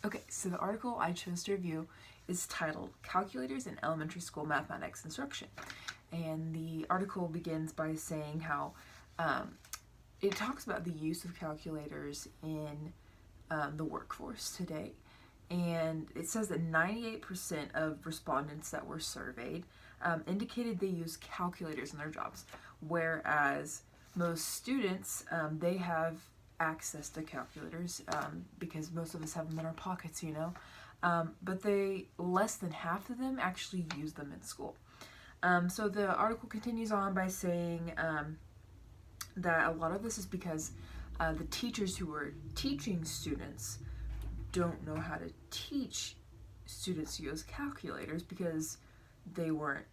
Okay, so the article I chose to review is titled Calculators in Elementary School Mathematics Instruction. And the article begins by saying how um, it talks about the use of calculators in the workforce today. And it says that 98% of respondents that were surveyed indicated they use calculators in their jobs, whereas most students, they have access to calculators because most of us have them in our pockets, but they less than half of them actually use them in school. So the article continues on by saying that a lot of this is because the teachers who are teaching students don't know how to teach students to use calculators because they weren't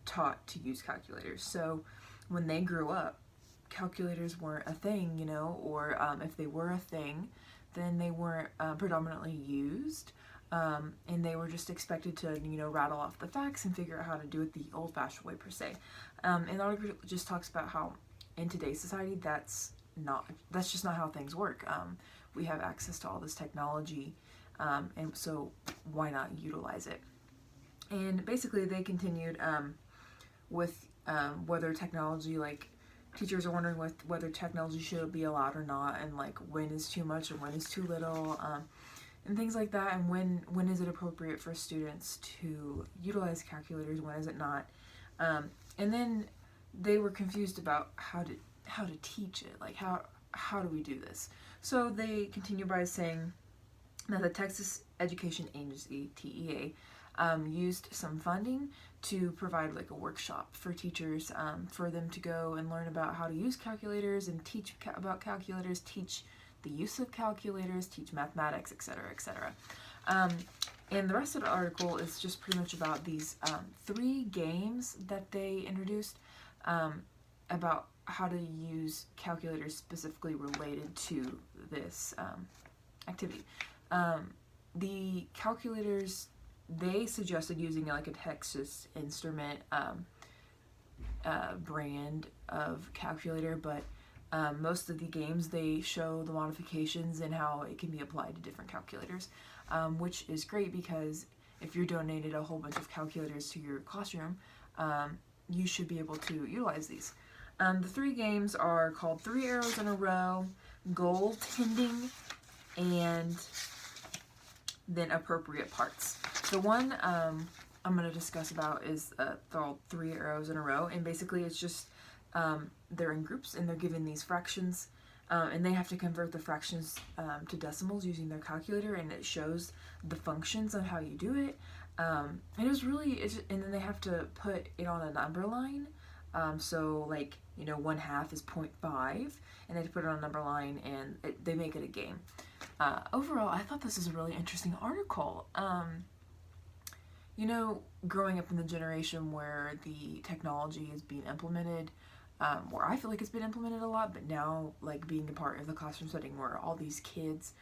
taught to use calculators. So when they grew up, calculators weren't a thing, or if they were a thing, then they weren't predominantly used. And they were just expected to, rattle off the facts and figure out how to do it the old-fashioned way per se. And the article just talks about how in today's society that's just not how things work. We have access to all this technology, and so why not utilize it? And basically they continued with whether technology, like teachers are wondering whether technology should be allowed or not, and like when is too much or when is too little, and things like that, and when is it appropriate for students to utilize calculators, when is it not, and then they were confused about how to teach it, like how do we do this. So they continue by saying that the Texas Education Agency, TEA, used some funding to provide like a workshop for teachers, for them to go and learn about how to use calculators and teach about calculators, teach the use of calculators, teach mathematics, etc., etc. And the rest of the article is just pretty much about these 3 games that they introduced, about how to use calculators specifically related to this activity. The calculators, they suggested using like a Texas Instrument brand of calculator, but most of the games, they show the modifications and how it can be applied to different calculators, which is great because if you're donated a whole bunch of calculators to your classroom, you should be able to utilize these. The 3 games are called 3 Arrows in a Row, Goaltending, and then Appropriate Parts. The one I'm going to discuss about is called 3 Arrows in a Row, and basically it's just they're in groups and they're given these fractions, and they have to convert the fractions to decimals using their calculator, and it shows the functions on how you do it. And and then they have to put it on a number line. So like, 1/2 is 0.5, and they have to put it on a number line, and they make it a game. Overall, I thought this was a really interesting article. Growing up in the generation where the technology is being implemented, where I feel like it's been implemented a lot, but now like being a part of the classroom setting where all these kids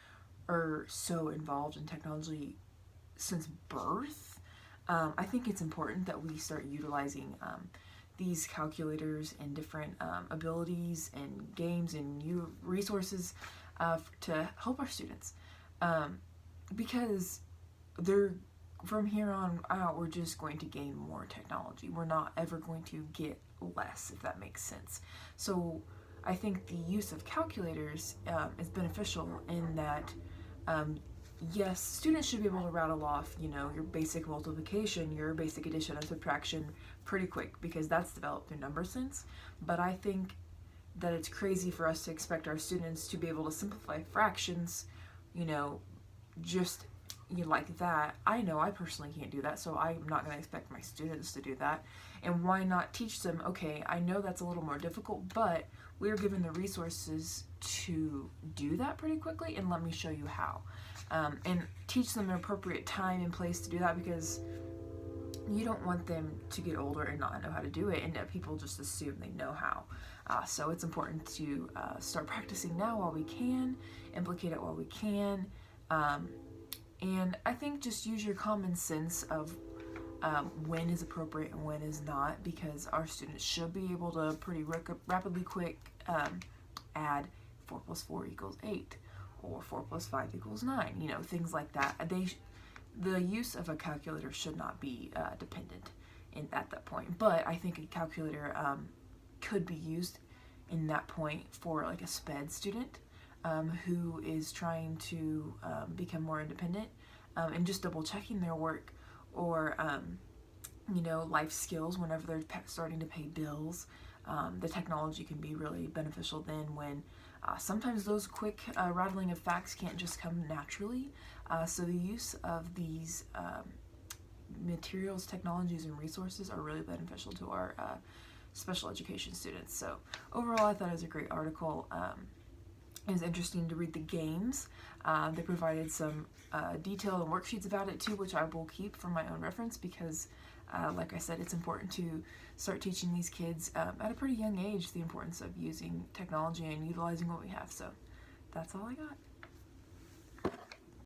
are so involved in technology since birth, I think it's important that we start utilizing these calculators and different abilities and games and new resources to help our students, because they're from here on out, we're just going to gain more technology. We're not ever going to get less, if that makes sense. So I think the use of calculators is beneficial in that, yes, students should be able to rattle off, your basic multiplication, your basic addition and subtraction pretty quick because that's developed through number sense. But I think that it's crazy for us to expect our students to be able to simplify fractions, just like that. I know I personally can't do that, so I'm not going to expect my students to do that. And why not teach them, okay, I know that's a little more difficult, but we're given the resources to do that pretty quickly, and let me show you how. And teach them an appropriate time and place to do that, because you don't want them to get older and not know how to do it, and that people just assume they know how. So it's important to start practicing now while we can, implicate it while we can, and I think just use your common sense of when is appropriate and when is not, because our students should be able to pretty rapidly quick add 4 + 4 = 8, or 4 plus 5 equals 9, you know, things like that. The use of a calculator should not be dependent at that point. But I think a calculator could be used in that point for like a SPED student who is trying to become more independent and just double checking their work, or you know, life skills whenever they're starting to pay bills. The technology can be really beneficial then, when sometimes those quick rattling of facts can't just come naturally. So the use of these materials, technologies, and resources are really beneficial to our special education students. So overall, I thought it was a great article. It was interesting to read the games. They provided some detail and worksheets about it too, which I will keep for my own reference, because like I said, it's important to start teaching these kids at a pretty young age the importance of using technology and utilizing what we have. So that's all I got.